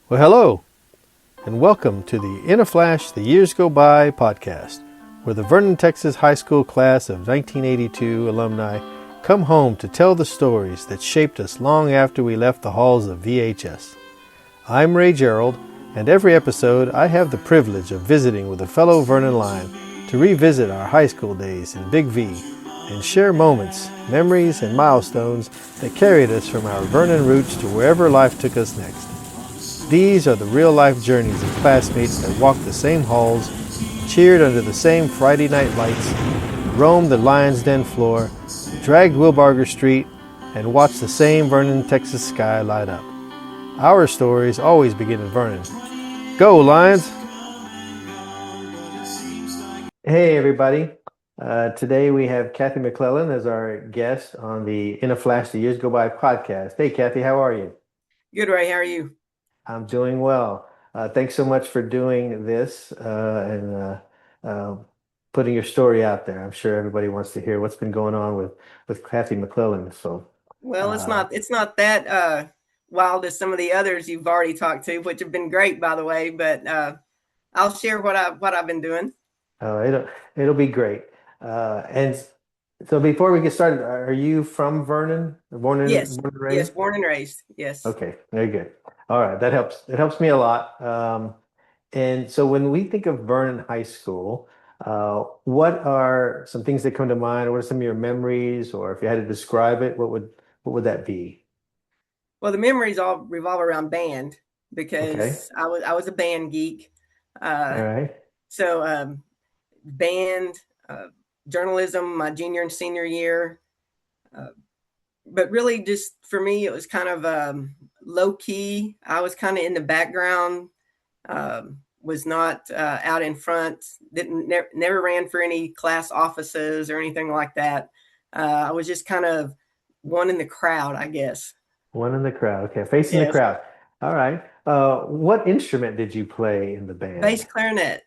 Well, hello, and welcome to the In a Flash, The Years Go By podcast, where the Vernon, Texas High School class of 1982 alumni come home to tell the stories that shaped us long after we left the halls of VHS. I'm Ray Gerald, and every episode I have the privilege of visiting with a fellow Vernon Lion to revisit our high school days in Big V and share moments, memories, and milestones that carried us from our Vernon roots to wherever life took us next. These are the real-life journeys of classmates that walked the same halls, cheered under the same Friday night lights, roamed the Lion's Den floor, dragged Wilbarger Street, and watched the same Vernon, Texas sky light up. Our stories always begin in Vernon. Go, Lions! Hey, everybody. Today we have Kathy McClellan as our guest on the In a Flash, The Years Go By podcast. Hey, Kathy, how are you? Good, Ray. How are you? I'm doing well. Thanks so much for doing this and putting your story out there. I'm sure everybody wants to hear what's been going on with Kathy McClellan. So, Well, it's uh, not it's not that wild as some of the others you've already talked to, which have been great, by the way. But I'll share what I've been doing. it'll be great. And so, before we get started, are you from Vernon? Yes, Born and yes, raised? born and raised. Yes. Okay, very good. All right, that helps. It helps me a lot. And so when we think of Vernon High School, what are some things that come to mind? What are some of your memories, or if you had to describe it, what would that be? Well, the memories all revolve around band Okay. because I was a band geek. All Uh, right. so band, uh, journalism, my junior and senior year. Uh, but really, just for me, it was kind of low key. I was kind of in the background. Was not out in front. Didn't never ran for any class offices or anything like that. I was just kind of one in the crowd, I guess. One in the crowd. Okay, facing the Yes, crowd. All right. What instrument did you play in the band? bass clarinet.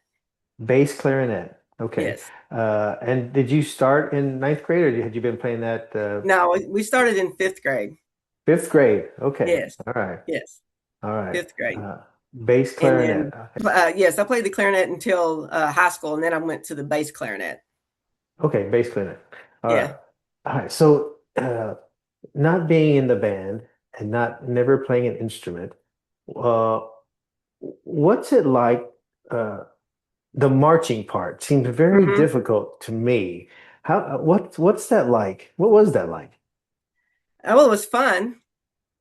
Bass clarinet. Okay. Yes. And did you start in ninth grade, or had you been playing that No, we started in fifth grade. fifth grade? Okay. Yes, All right. yes, All right. fifth grade. Bass And clarinet. then, Okay. yes, I played the clarinet until high school, and then I went to the bass clarinet. Okay, bass clarinet. All right. Yeah. All right. So, not being in the band and not never playing an instrument, uh, what's it like? Uh, the marching part seems very Hmm. difficult to me. What's that like? What was that like? Well, it was fun.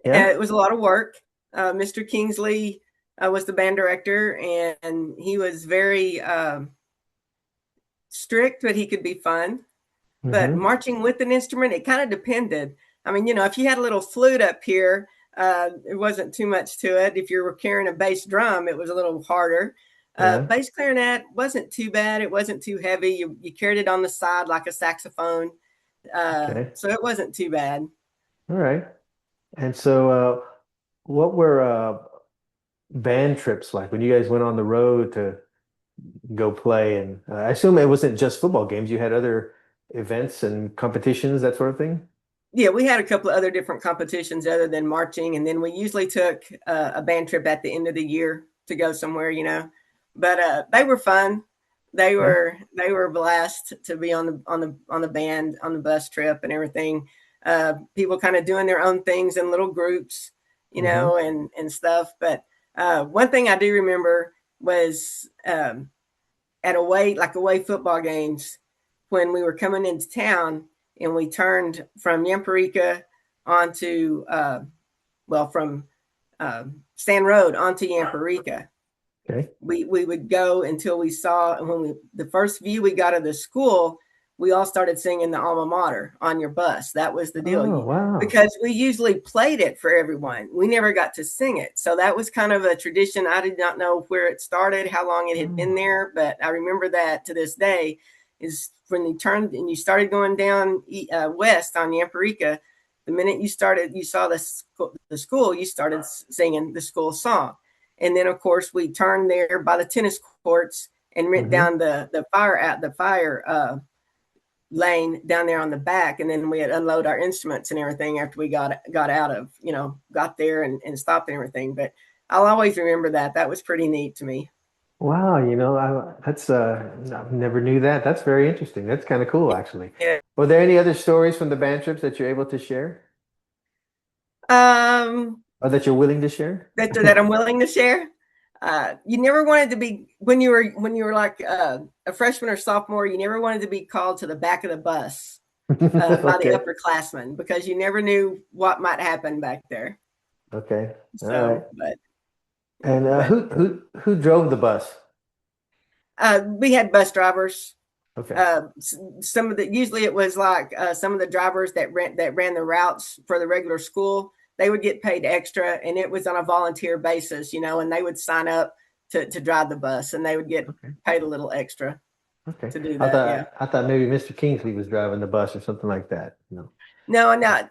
Yeah. It was a lot of work. Mr. Kingsley was the band director, and he was very strict, but he could be fun. But Mm-hmm. marching with an instrument, it kind of depended. I mean, if you had a little flute up here, it wasn't too much to it. If you were carrying a bass drum, it was a little harder. Yeah. Bass clarinet wasn't too bad. It wasn't too heavy. You carried it on the side like a saxophone. Okay. So it wasn't too bad. All right. And so, what were band trips like when you guys went on the road to go play? And I assume it wasn't just football games. You had other events and competitions, that sort of thing. Yeah, we had a couple of other different competitions other than marching, and then we usually took a band trip at the end of the year to go somewhere. But they were fun. They Yeah. were they were a blast to be on the band on the bus trip and everything. People kind of doing their own things in little groups, Hmm. and stuff. But one thing I do remember was at away football games when we were coming into town and we turned from Yamparica onto from Sand Road onto Yamparica. Okay. We would go until we saw when we the first view we got of the school, we all started singing the alma mater on your bus. That was the deal. Oh, wow. Because we usually played it for everyone. We never got to sing it. So that was kind of a tradition. I did not know where it started, how long it had been Oh. there, but I remember that to this day is when you turned and you started going down west on Yamparica. The minute you saw the school, you started singing the school song. And then, of course, we turned there by the tennis courts and went Hmm. down the fire lane down there on the back, and then we had unload our instruments and everything after we got out of got there and stopped and everything. But I'll always remember that. That was pretty neat to me. Wow, that's I never knew that. That's very interesting. That's kind of cool, actually. Yeah. Were there any other stories from the band trips that you're able to share, Um, or that you're willing to share? that I'm willing to share. You never wanted to be when you were like a freshman or sophomore. You never wanted to be called to the back of the bus by the Okay. upperclassmen because you never knew what might happen back there. Okay. All right. So, but And but who drove the bus? we had bus drivers. Okay. Some of the usually it was like some of the drivers that ran the routes for the regular school. They would get paid extra, and it was on a volunteer basis, and they would sign up to drive the bus, and they would get Okay. paid a little extra Okay. to do I that. Yeah. thought I thought maybe Mr. Kingsley was driving the bus or something like that. No. No, no.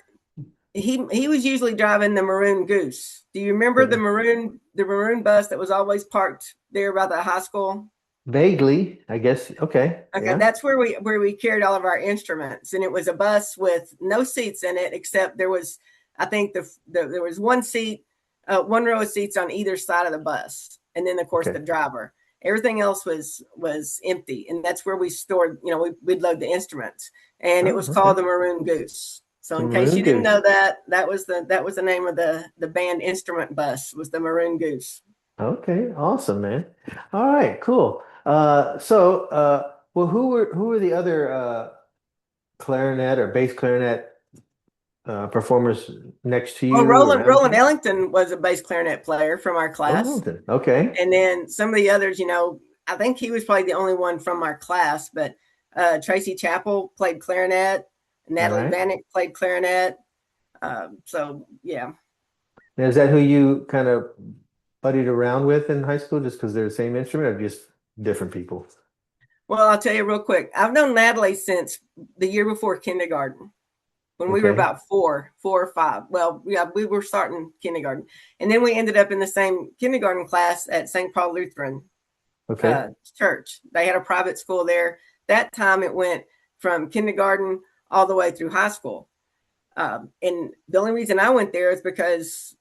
He was usually driving the Maroon Goose. Do you remember the Okay. maroon bus that was always parked there by the high school? Vaguely, I guess. Okay. Okay, Yeah. that's where we carried all of our instruments, and it was a bus with no seats in it, except there was, I think there was one seat, one row of seats on either side of the bus, and then of course Okay. the driver. Everything else was empty, and that's where we stored. We'd load the instruments, and it Oh, was okay. called the Maroon Goose. So The in case Maroon you didn't Goose. know that, that was the name of the band instrument bus was the Maroon Goose. Okay, awesome, man. All right, cool. Well, who were the other clarinet or bass clarinet performers next to Well, you, Roland around Roland you? Ellington was a bass clarinet player from our Oh, class. Hamilton. Okay. And then some of the others, I think he was probably the only one from our class, but Tracy Chappell played clarinet. All Natalie right. Vanek played clarinet. So, yeah. Now, is that who you kind of buddied around with in high school just because they're the same instrument or just different people? Well, I'll tell you real quick. I've known Natalie since the year before kindergarten when we were Okay. about 4 or 5. Well, yeah, we were starting kindergarten. And then we ended up in the same kindergarten class at St. Paul Lutheran Okay. church. They had a private school there. That time it went from kindergarten all the way through high school. And the only reason I went there is because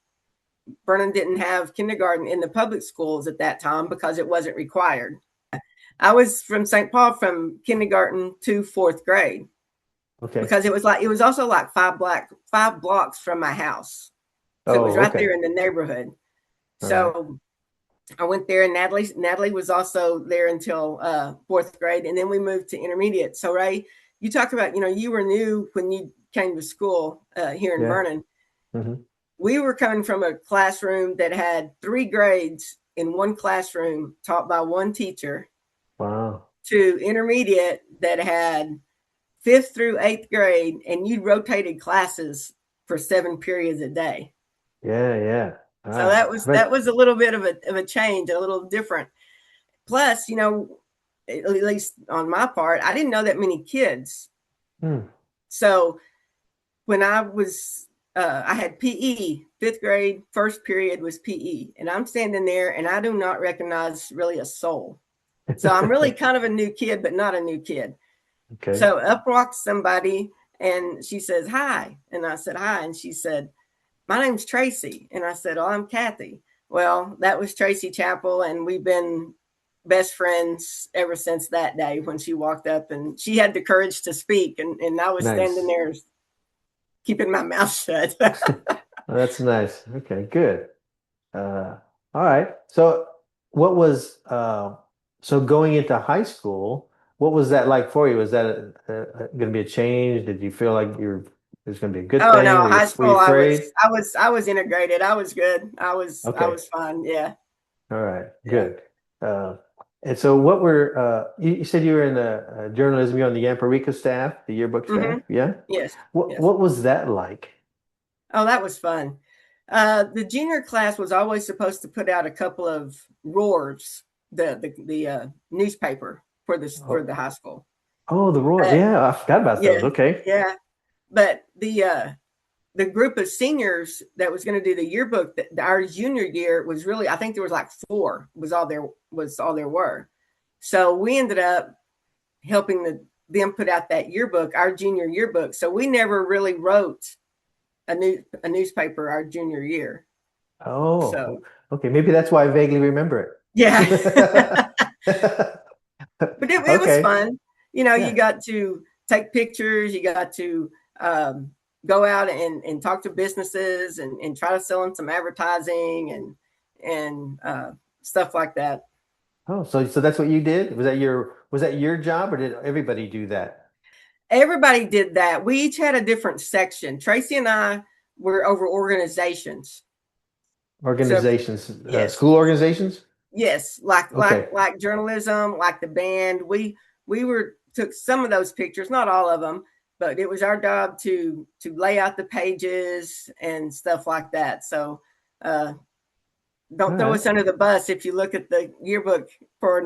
Vernon didn't have kindergarten in the public schools at that time because it wasn't required. I was from St. Paul from kindergarten to fourth grade Okay. because it was also like 5 blocks from my house. So it was Oh, right okay. there in the neighborhood. All right. So I went there, and Natalie was also there until fourth grade, and then we moved to intermediate. So Ray, you talked about you were new when you came to school here in Yeah. Vernon. Hmm. We were coming from a classroom that had 3 grades in one classroom taught by one teacher Wow. to intermediate that had fifth through eighth grade, and you rotated classes for 7 periods a day. Yeah, yeah. So Ah, that I was that bet. was a little bit of a change, a little different. Plus, at least on my part, I didn't know that many kids. Hmm. So when I had PE, fifth grade, first period was PE, and I'm standing there and I do not recognize really a soul. So I'm really kind of a new kid, but not a new kid. Okay. So up walks somebody and she says, "Hi." And I said, "Hi." And she said, "My name's Tracy." And I said, "Oh, I'm Kathy." Well, that was Tracy Chappell, and we've been best friends ever since that day when she walked up and she had the courage to speak. And I was standing Nice. there keeping my mouth shut. Well, that's nice. Okay, good. All right. So what was so going into high school, what was that like for you? Was that going to be a change? Did you feel like there's going to be a good Oh thing? no, Were you high were you school afraid? I was integrated. I was good. I Okay. was fine. Yeah. All right. Yeah. Good. Uh, and so what were you said you were in the journalism, you're on the Yamparica staff, the yearbook staff? Hmm. Yeah. Yes. What Yes. what was that like? Oh, that was fun. The junior class was always supposed to put out a couple of roars, the newspaper for Oh, the high school. oh, the Roar. But Yeah, I forgot about yeah, those. Okay. yeah. But the group of seniors that was going to do the yearbook, our junior year was really, I think there was like 4 was all there were. So we ended up helping them put out that yearbook, our junior yearbook. So we never really wrote a newspaper our junior year. Oh, So okay. Maybe that's why I vaguely remember yeah. it. But it was Okay. fun. You know, you Yeah. got to take pictures, you got to go out and talk to businesses and try to sell them some advertising and stuff like that. Oh, so that's what you did? Was that your job or did everybody do that? Everybody did that. We each had a different section. Tracy and I were over organizations. So Organizations, yes, school organizations? yes, like Okay. journalism, like the band. We were took some of those pictures, not all of them, but it was our job to lay out the pages and stuff like that. So uh, All don't throw right. us under the bus if you look at the yearbook for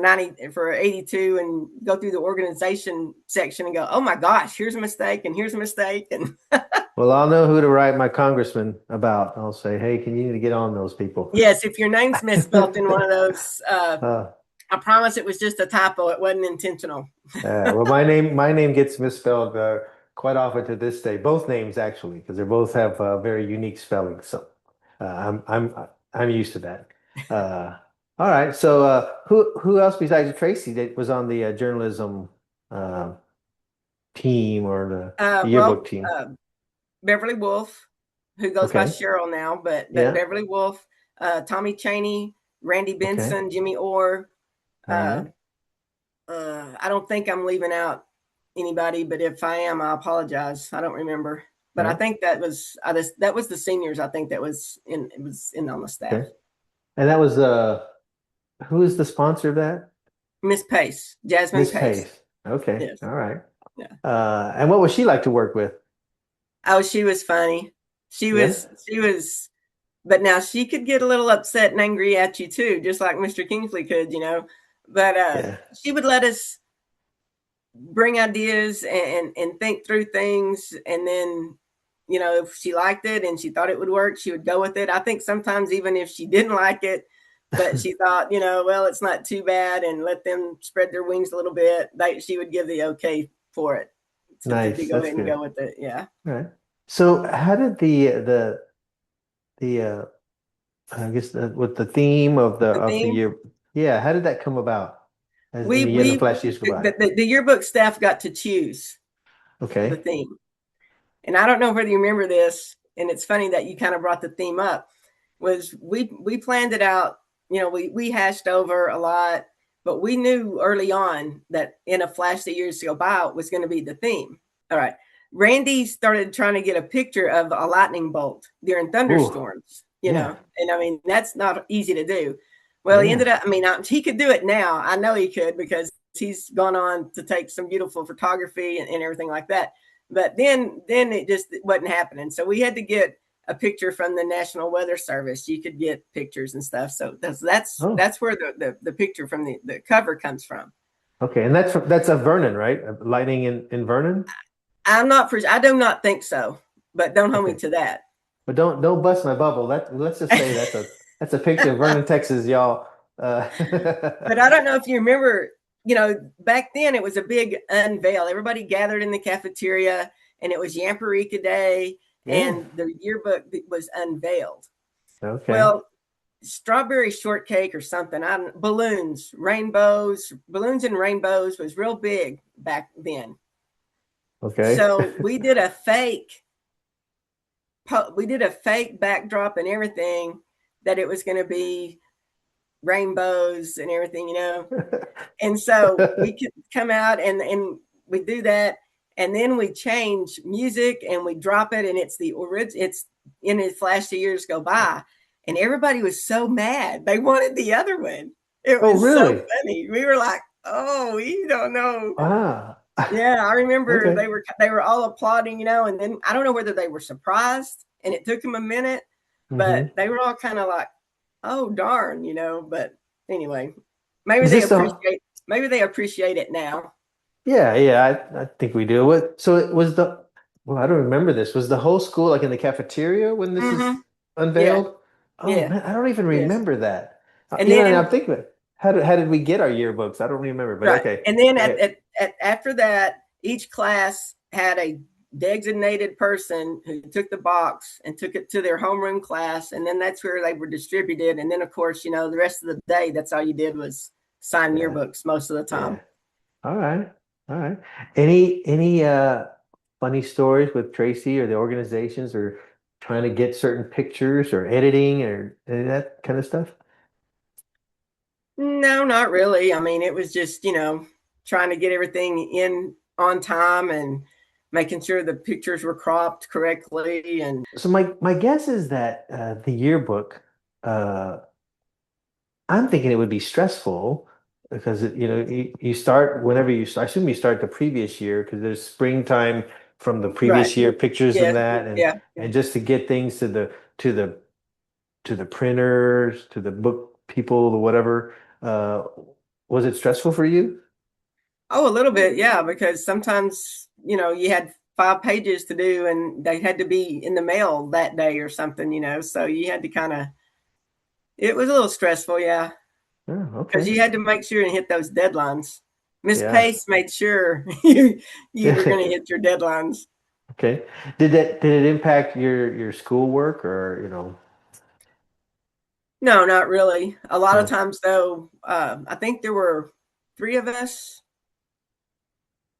82 and go through the organization section and go, oh my gosh, here's a mistake and here's a mistake and Well, I'll know who to write my congressman about. I'll say, hey, can you need to get on those people? yes, if your name's misspelt in one of those, Uh, I promise it was just a typo. It wasn't intentional. well, my name gets misspelled quite often to this day. Both names actually, because they both have very unique spellings. So I'm used to that. Uh, all right. So who else besides Tracy that was on the journalism uh, team or the yearbook Well, team? Beverly Wolf, who goes by Okay. Cheryl now, but Yeah. Beverly Wolf, Tommy Chaney, Randy Okay. Benson, Jimmy Orr. All Uh, right. I don't think I'm leaving out anybody, but if I am, I apologize. I don't remember, All but I right. think that was the seniors. I think that was in it was in on the staff. Okay. And that was who is the sponsor of that? Miss Pace, Jasmine Miss Pace. Pace. Okay. Yes, All right. yeah. And what was she like to work with? Oh, she was funny. Yeah. She was but now she could get a little upset and angry at you too, just like Mr. Kingsley could, you know. But Yeah. she would let us bring ideas and think through things, and then you know if she liked it and she thought it would work, she would go with it. I think sometimes even if she didn't like it, but she thought you know well it's not too bad and let them spread their wings a little bit, she would give the okay for it to Nice. go That's ahead and good. go with it. Yeah, All right. So how did the I guess with the theme of the the theme. year, yeah, how did that come about as in We the year the we flash years go by? the yearbook staff got to choose the Okay. theme. And I don't know whether you remember this, and it's funny that you kind of brought the theme up. Was we planned it out, you know, we hashed over a lot, but we knew early on that in a flash the years go by was going to be the theme. All right. Randy started trying to get a picture of a lightning bolt during Ooh, thunderstorms, you yeah. know, and I mean, that's not easy to do. Well, he Yeah. ended up, I mean, he could do it now. I know he could because he's gone on to take some beautiful photography and everything like that. But then it just wasn't happening. So we had to get a picture from the National Weather Service. You could get pictures and stuff. So Oh, that's where the picture from the cover comes from. okay. And that's a Vernon, right? Lightning in Vernon? I do not think so, but don't hold me Okay. to that. But don't bust my bubble. Let's just say that's a picture of Vernon, Texas, y'all. But I don't know if you remember, you know, back then it was a big unveil. Everybody gathered in the cafeteria and it was Yamparika Day Yeah. and the yearbook was unveiled. Okay. Well, strawberry shortcake or something. I don't balloons, rainbows, balloons and rainbows was real big back then. Okay. So we did a fake backdrop and everything that it was going to be rainbows and everything, you know. And so we could come out and we do that, and then we change music and we drop it, and it's the original. It's in it flash the years go by, and everybody was so mad. They wanted the other one. It Oh, was so really? funny. We were like, "Oh, we don't know." Ah. Yeah, I remember Okay. they were all applauding, you know, and then I don't know whether they were surprised, and it took them a minute, but Hmm. they were all kind of like, "Oh, darn," you know. But anyway, maybe Is they this the appreciate maybe they appreciate it now. Yeah, yeah, I think we do. So it was well, I don't remember this. Was the whole school like in the cafeteria when this Hmm. is Yeah, unveiled? Oh yeah, man, I don't even yes. remember that. And And then I'm thinking, how did we get our yearbooks? I don't remember, but right, okay. and then Okay. after that, each class had a designated person who took the box and took it to their homeroom class, and then that's where they were distributed. And then, of course, the rest of the day, that's all you did was sign Yeah. yearbooks most of the Yeah. time. All right. All right. Any funny stories with Tracy or the organizations or trying to get certain pictures or editing or any of that kind of stuff? No, not really. I mean, it was just, trying to get everything in on time and making sure the pictures were cropped correctly. And So my guess is that the yearbook, uh, I'm thinking it would be stressful because you start whenever you start. I assume you start the previous year because there's springtime from the right. previous year pictures and Yes. that and Yeah. and just to get things to the to the printers, to the book people, or whatever. Uh, was it stressful for you? Oh, a little bit. Yeah. Because sometimes, you had 5 pages to do and they had to be in the mail that day or something, so you had to it was a little stressful. Yeah. Oh, Because okay. you had to make sure and hit those deadlines. Miss Yeah. Pace made sure you were going to hit your deadlines. Okay. Did it impact your schoolwork or? No, not really. A lot of No. times, though, I think there were 3 of us.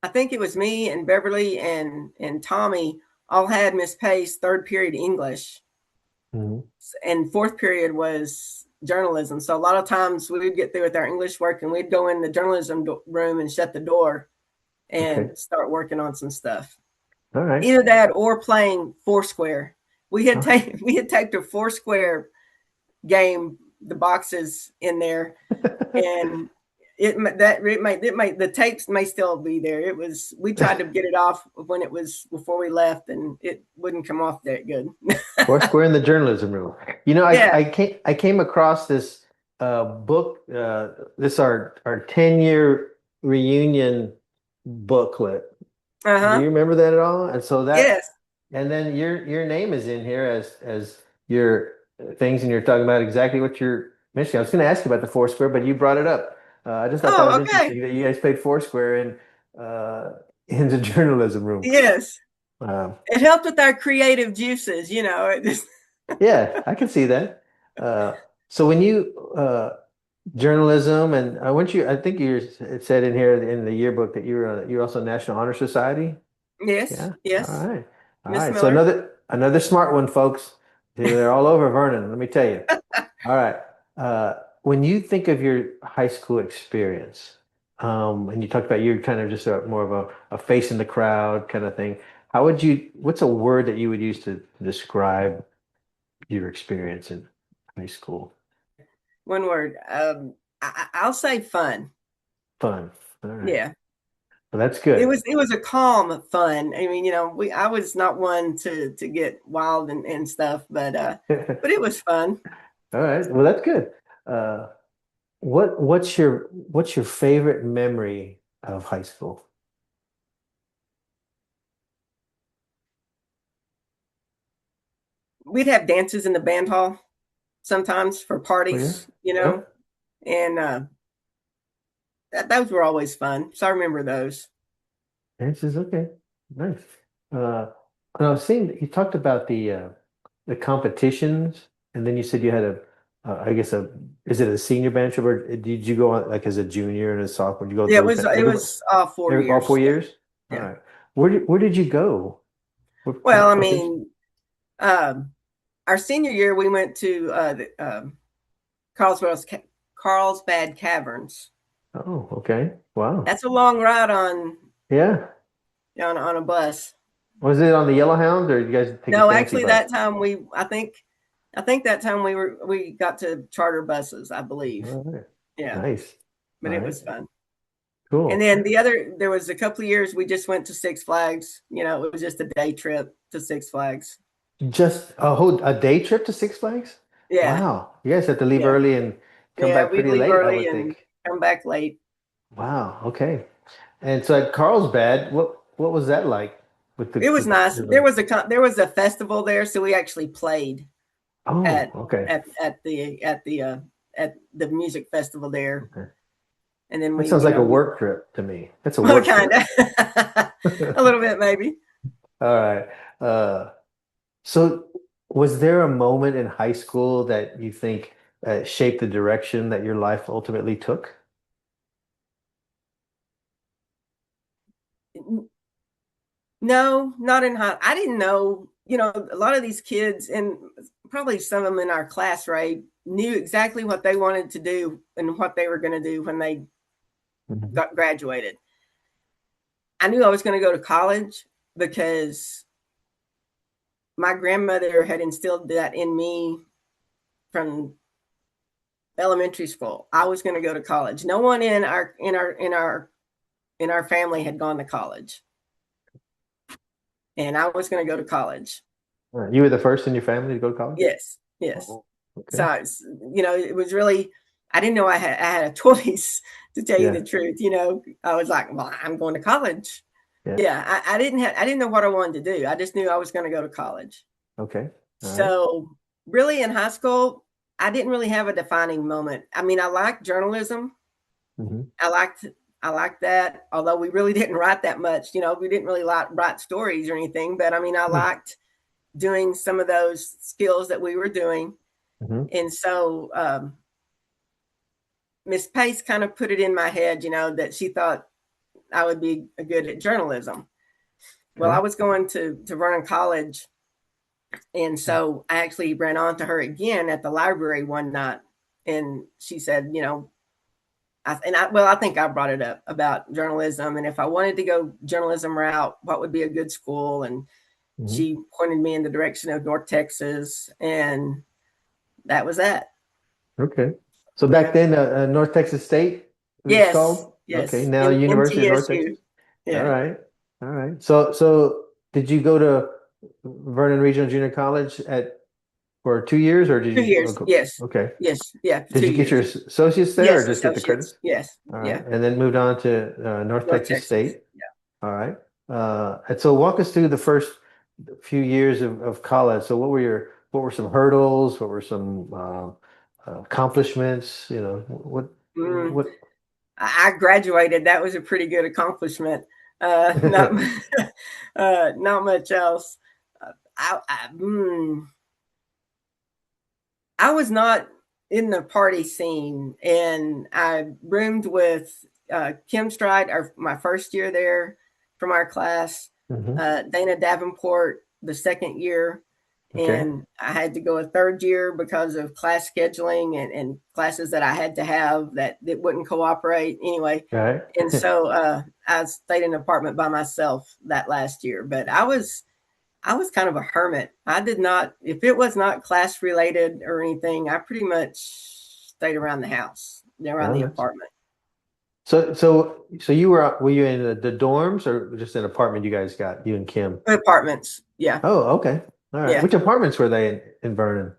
I think it was me and Beverly and Tommy all had Miss Pace third period English, Mhm. and fourth period was journalism. So a lot of times we would get through with our English work and we'd go in the journalism room and shut the door Okay. and start working on some stuff. All right. Either that or playing Foursquare. We had All right. we had taped a Foursquare game, the boxes in there, and the tapes may still be there. It was we tried to get it off when it was before we left, and it wouldn't come off that good. Foursquare in the journalism room. Yeah. I came across this book, this our 10-year reunion booklet. Uh Do you huh. remember that at all? Yes. And then your name is in here as your things, and you're talking about exactly what you're mentioning. I was going to ask you about the Foursquare, but you brought it up. I just thought that was Oh, okay. interesting that you guys played Foursquare in the journalism room. Yes. Um, It helped with our creative juices. It just yeah, I can see that. Uh, so when you journalism and weren't you? I think it said in here in the yearbook that you're also National Honor Society. yes, Yeah. All yes, right. All Miss right. So Miller. another smart one, folks. They're all over Vernon, let me tell you. All right. When you think of your high school experience, and you talked about you're kind of just more of a face in the crowd kind of thing, what's a word that you would use to describe your experience in high school? One word. I'll say fun. Fun. All right. Yeah. Well, that's It good. was it was a calm fun. I mean, I was not one to get wild and stuff, but it was fun. All right. Well, that's good. Uh, what's your favorite memory of high school? We'd have dances in the band hall sometimes for Oh yeah. parties, Yep. and those were always fun. So I remember those. Answers okay. Nice. Uh, and I was seeing that you talked about the competitions, and then you said you had I guess is it a senior band trip, or did you go on like as a junior and a sophomore? Did you go Yeah, those it everybody, was 4 years. all 4 years? All Yeah. right. Where did you go? What kind Well, of I competition? mean, um, our senior year we went to Carlsbad Carlsbad Caverns. Oh, okay. Wow. That's a long ride Yeah. on a bus. Was it on the Yellowhounds or did you guys take a No, fancy actually, bus? that time I think that time we got to charter buses, I believe. All right. Yeah, Nice. All but it right. was fun. And Cool. then there was a couple of years we just went to Six Flags. It was just a day trip to Six Flags. Just a day trip to Six Flags? Yeah, Wow. You guys have to leave yeah, early and come yeah. back We'd pretty leave late, I early would and think. come back late. Wow. Okay. And so at Carlsbad, what was that like with It was nice. There the was a festival there, so we actually played Oh, at okay. at the music festival there, Okay. and then That we sounds like a we work trip to me. That's a well, work kind trip. of a little bit maybe. All right. So was there a moment in high school that you think shaped the direction that your life ultimately took? No, not in high. I didn't know, a lot of these kids and probably some of them in our class, right, knew exactly what they wanted to do and what they were going to do when they Mhm. got graduated. I knew I was going to go to college because my grandmother had instilled that in me from elementary school. I was going to go to college. No one in our family had gone to college, and I was going to go to college. You were the first in your family to go to college? Yes, yes. Oh, okay. So it was really. I didn't know I had a choice to tell you Yeah. the truth. I was like, well, I'm going to college. Yeah. Yeah, I didn't know what I wanted to do. I just knew I was going to go to college. Okay. All right. So really in high school, I didn't really have a defining moment. I mean, I liked journalism. Hmm. I liked I liked that, although we really didn't write that much. We didn't really like write stories or anything, but I mean, I liked doing some of those skills that we were doing. Mm-hmm. And so Miss Pace kind of put it in my head, that she thought I would be good at journalism. Well, I Okay. was going to Vernon College, and so I actually ran on to her again at the library one night, and she said, I think I brought it up about journalism, and if I wanted to go journalism route, what would be a good school? And Mm-hmm. she pointed me in the direction of North Texas, and that was that. Okay. So back Yeah. then, North Texas State, it was Yes. called. Okay. Yes. Now In University of North TSU. Texas. All Yeah. right. All right. So did you go to Vernon Regional Junior College for 2 years, or did 2 years. Yes. okay? Yes. Yeah. For Did two you get your years. associates there, or Yes. just get the Associates. credits? Yes. All right, Yeah. and then moved on to North North Texas Texas. State. Yeah. All right. And so walk us through the first few years of college. So what were some hurdles? What were some accomplishments? Mm. What? I graduated. That was a pretty good accomplishment. Not not much else. I was not in the party scene, and I roomed with Kim Stride, my first year there from our class, Hmm. Dana Davenport the second year, Okay. and I had to go a third year because of class scheduling and classes that I had to have that wouldn't cooperate anyway. All right. And so I stayed in an apartment by myself that last year, but I was kind of a hermit. I did not, if it was not class related or anything, I pretty much stayed around the house, around Oh, the that's apartment. so were you in the dorms or just an apartment you guys got, you and Kim? Apartments. Yeah. Oh, okay. All right. Yeah. Which apartments were they in Vernon?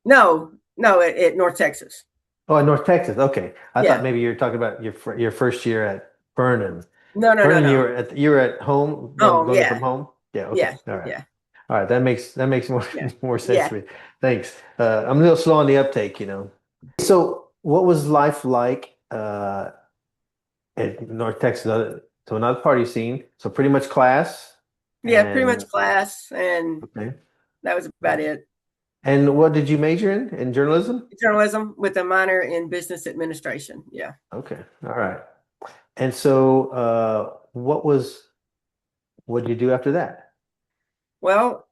No, no, at North Texas. Oh, in North Texas. Okay. I thought Yeah. maybe you were talking about your first year at Vernon. No, no, no, Vernon, no. you were at home, Oh, going yeah. from home? Yeah, okay. Yeah. All right. Yeah. All right. That makes more Yeah. more sense Yeah. to me. Thanks. I'm a little slow on the uptake. So what was life like at North Texas? So another party scene. So pretty much class Yeah. Pretty much and class. And okay. that was about it. And what did you major in? In journalism? Journalism with a minor in business administration. Yeah. Okay. All right. And so what did you do after that? Well,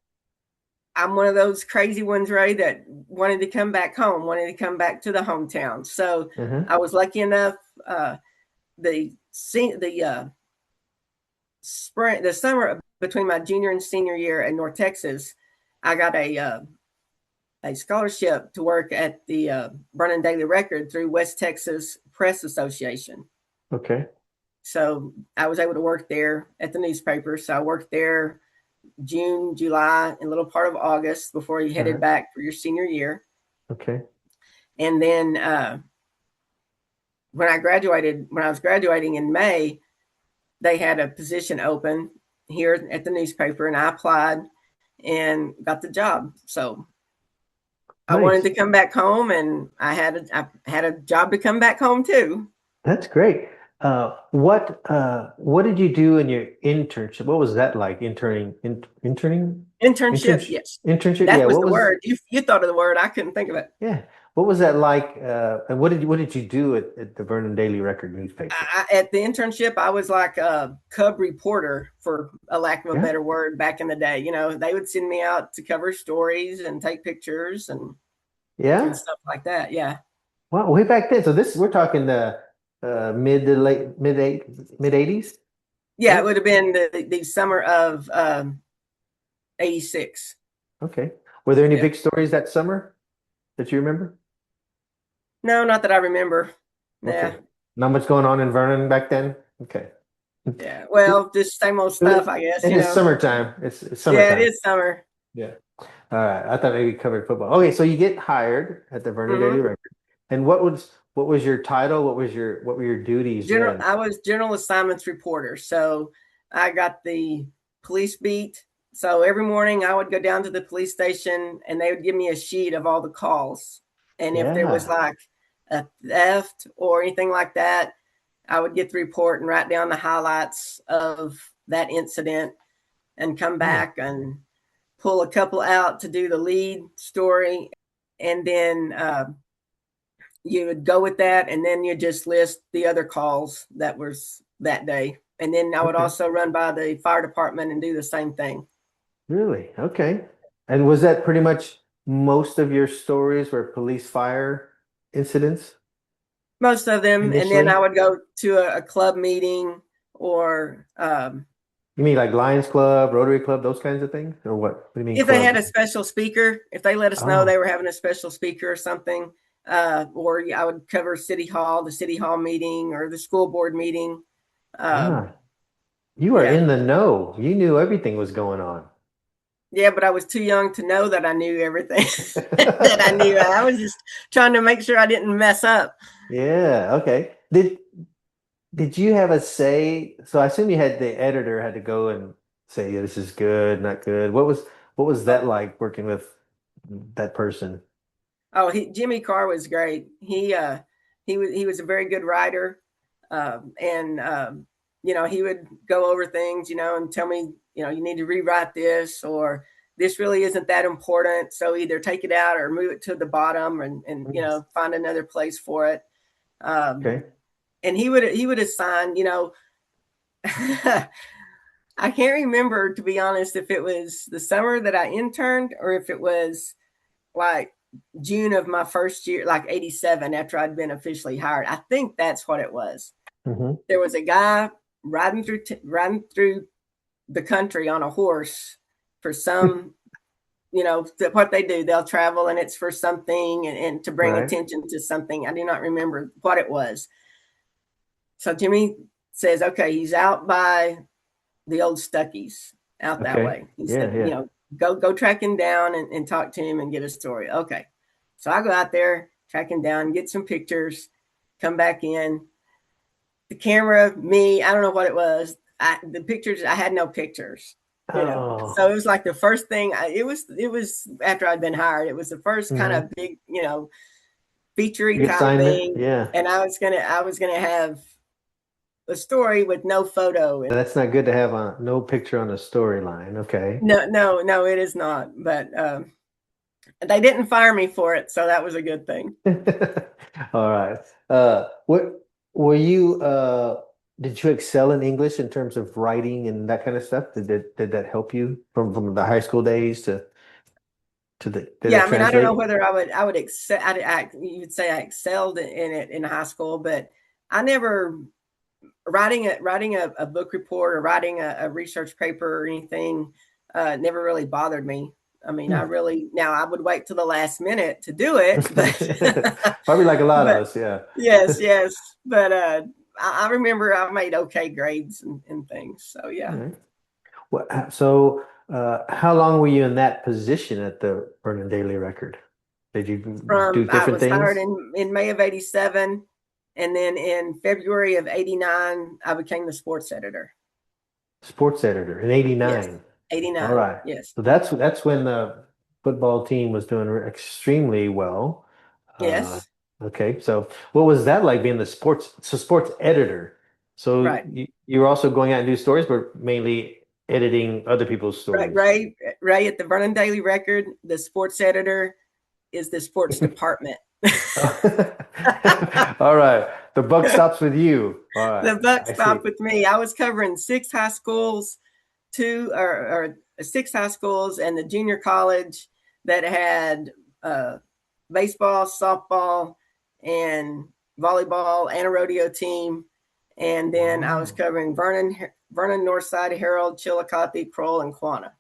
I'm one of those crazy ones, Ray, that wanted to come back home, wanted to come back to the hometown. So Uh-huh. I was lucky enough. The the summer between my junior and senior year at North Texas, I got a scholarship to work at the Vernon Daily Record through West Texas Press Association. Okay. So I was able to work there at the newspaper. So I worked there June, July, and a little part of August before you headed Uh-huh. back for your senior year. Okay. And then when I was graduating in May, they had a position open here at the newspaper, and I applied and got the job. So I wanted Nice. to come back home, and I had a job to come back home to. That's great. What did you do in your internship? What was that like? Interning, Internship, internship, yes. internship. That Yeah. was What the was word. You thought of the word. I couldn't think of it. yeah? What was that like? And what did you do at the Vernon Daily Record newspaper? At the internship, I was like a cub reporter, for a lack of a Yeah. better word, back in the day. They would send me out to cover stories and take pictures and Yeah. stuff like that. Yeah. Well, way back then. So this we're talking the mid to late mid 80s, Yeah, it right? would have been the summer of 86. Okay. Were there any Yeah. big stories that summer that you remember? No, not that I remember. Yeah. Okay. Not much going on in Vernon back then. Okay. Yeah. Well, just same old stuff, I guess, And it's summertime. It's Yeah, it summertime. is summer. Yeah. All right. I thought maybe you covered football. Okay, so you get hired at the Vernon Daily hmm Record. And what was your title? What were your duties then? I was general assignments reporter. So I got the police beat. So every morning I would go down to the police station and they would give me a sheet of all the calls. And if there was Yeah. like a theft or anything like that, I would get the report and write down the highlights of that incident and come Hmm. back and pull a couple out to do the lead story. And then you would go with that, and then you just list the other calls that was that day. And then I would Okay. also run by the fire department and do the same thing. Really? Okay. And was that pretty much most of your stories were police fire incidents Most of them, and then I initially? would go to a club meeting or You mean like Lions Club, Rotary Club, those kinds of things? Or what? Do you mean if they club? had a special speaker, if they let us know they Oh, were having a special speaker or something, or I would cover city hall, the city hall meeting or the school board meeting. Um, ah, you are yeah, in the know. You knew everything was going on. Yeah, but I was too young to know that I knew everything that I knew. I was just trying to make sure I didn't mess up. Yeah, okay. Did you have a say? So I assume you had the editor had to go and say, yeah, this is good, not good. What was Oh, that like working with that person? Jimmy Carr was great. He was a very good writer, and he would go over things, and tell me, you need to rewrite this, or this really isn't that important. So either take it out or move it to the bottom, and find another place for it. Um, Okay. and he would assign, I can't remember, to be honest, if it was the summer that I interned or if it was like June of my first year, like 87, after I'd been officially hired. I think that's what it was. Hmm. There was a guy riding through the country on a horse for some, what they do. They'll travel and it's for something, and to bring Right. attention to something. I do not remember what it was. So Jimmy says, okay, he's out by the old Stuckies out that Okay. way. He Yeah, said, yeah. go track him down and talk to him and get a story. Okay. So I go out there, track him down, get some pictures, come back in. The camera, me, I don't know what it was. The pictures, I had no pictures. Oh, So it was like the first thing. It was after I'd been hired. It was the first kind hmm. of big, featurey Big type assignment. thing, Yeah. and I was gonna have a story with no photo. And That's not good to have no picture on a storyline. Okay. no, no, no, it is not. But they didn't fire me for it, so that was a good thing. All right. What were you did you excel in English in terms of writing and that kind of stuff? Did that help you from the high school days to did Yeah, that I mean, I don't know translate? whether I would excel. You'd say I excelled in it in high school, but I never writing a book report or writing a research paper or anything never really bothered me. I mean, Hmm. I would wait till the last minute to do it, but Probably like a lot of but us, yeah. yes, yes, but I remember I made okay grades and things. So All yeah. right. So how long were you in that position at the Vernon Daily Record? Did you do From I different was hired things? in May of 87, and then in February of 89 I became the sports editor. Sports editor in Yes. '89. All 89. right. Yes. So that's when the football team was doing extremely well. Uh, Yes. okay. So what was that like being the sports editor? So Right. you were also going out and do stories, but mainly editing other people's Right. stories. Ray at the Vernon Daily Record, the sports editor is the sports department. All right. The buck stops with you. All right. The buck I see. stopped with me. I was covering six high schools, or six high schools, and the junior college that had baseball, softball, and volleyball, and a rodeo team. And then I was Wow. covering Vernon, Northside, Harold, Chillicothe, Kroll, and Quanah.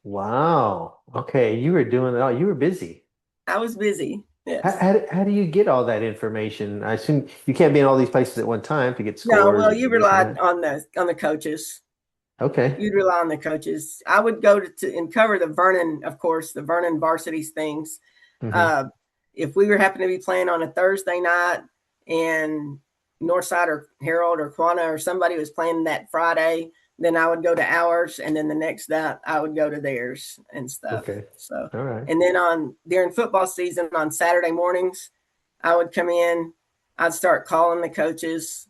Wow. Okay. You were doing it all. You were busy. I was busy. How, Yes. how, how do you get all that information? I assume you can't be in all these places at one time to get No, scores well, and you this and relied that. on the coaches. Okay. You'd rely on the coaches. I would go to and cover the Vernon, of course, the Vernon varsities things. Hmm. Uh, if we were happen to be playing on a Thursday night and Northside or Harold or Quanah or somebody was playing that Friday, then I would go to ours, and then the next night I would go to theirs and stuff. Okay. So, All right. and then on during football season on Saturday mornings, I would come in. I'd start calling the coaches.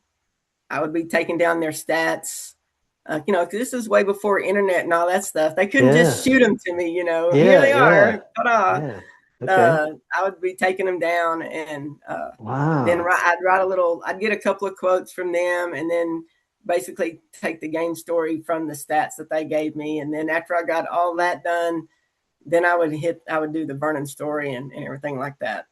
I would be taking down their stats. This is way before internet and all that stuff. They couldn't just Yeah. shoot them to me. Here Yeah. they are. Yeah. Ta-da. Yeah. Okay. I would be taking them down, and then Wow. I'd write a little. I'd get a couple of quotes from them, and then basically take the game story from the stats that they gave me. And then after I got all that done, then I would do the Vernon story and everything like that.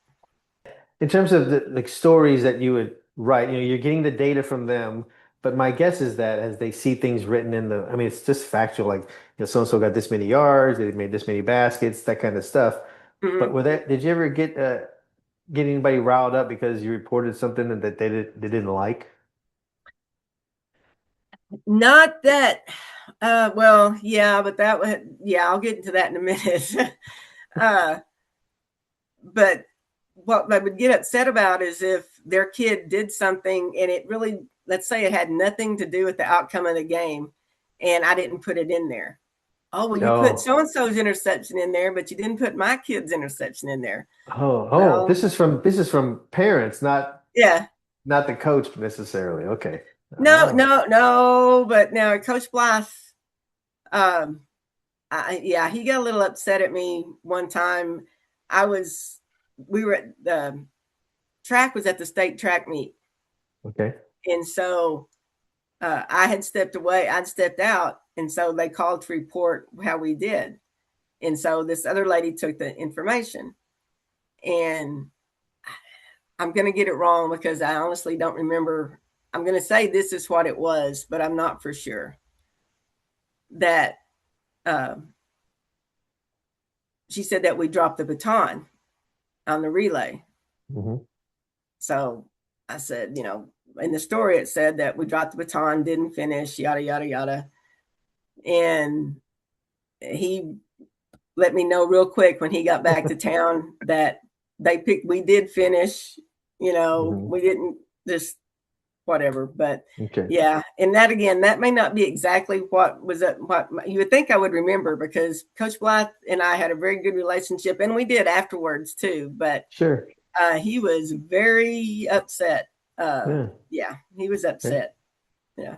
In terms of the like stories that you would write, you're getting the data from them, but my guess is that as they see things written in the, I mean, it's just factual, like, so and so got this many yards, they made this many baskets, that kind of stuff. But Mm-hmm. with that, did you ever get anybody riled up because you reported something that they didn't like? Not that. Well, yeah, but that would. Yeah, I'll get into that in a minute. uh, but what they would get upset about is if their kid did something and it really, let's say, it had nothing to do with the outcome of the game, and I didn't put it in there. Oh, well, you put Oh, so and so's interception in there, but you didn't put my kid's interception in there. oh, Well, this is from parents, yeah. not the coach necessarily. Okay. No, Oh, no, no. But now Coach Blythe, um, yeah, he got a little upset at me one time. I was, we were at the track was at the state track meet, okay. and so I had stepped away. I'd stepped out, and so they called to report how we did. And so this other lady took the information, and I'm going to get it wrong because I honestly don't remember. I'm going to say this is what it was, but I'm not for sure. That um, she said that we dropped the baton on the relay. Hmm. So I said, in the story it said that we dropped the baton, didn't finish, yada yada yada, and he let me know real quick when he got back to town that we did finish. Hmm. We didn't just whatever, but Okay. yeah. And that, again, that may not be exactly what you would think I would remember, because Coach Blythe and I had a very good relationship, and we did afterwards too, but Sure. he was very upset. Yeah. Yeah, he was Okay. upset. Yeah.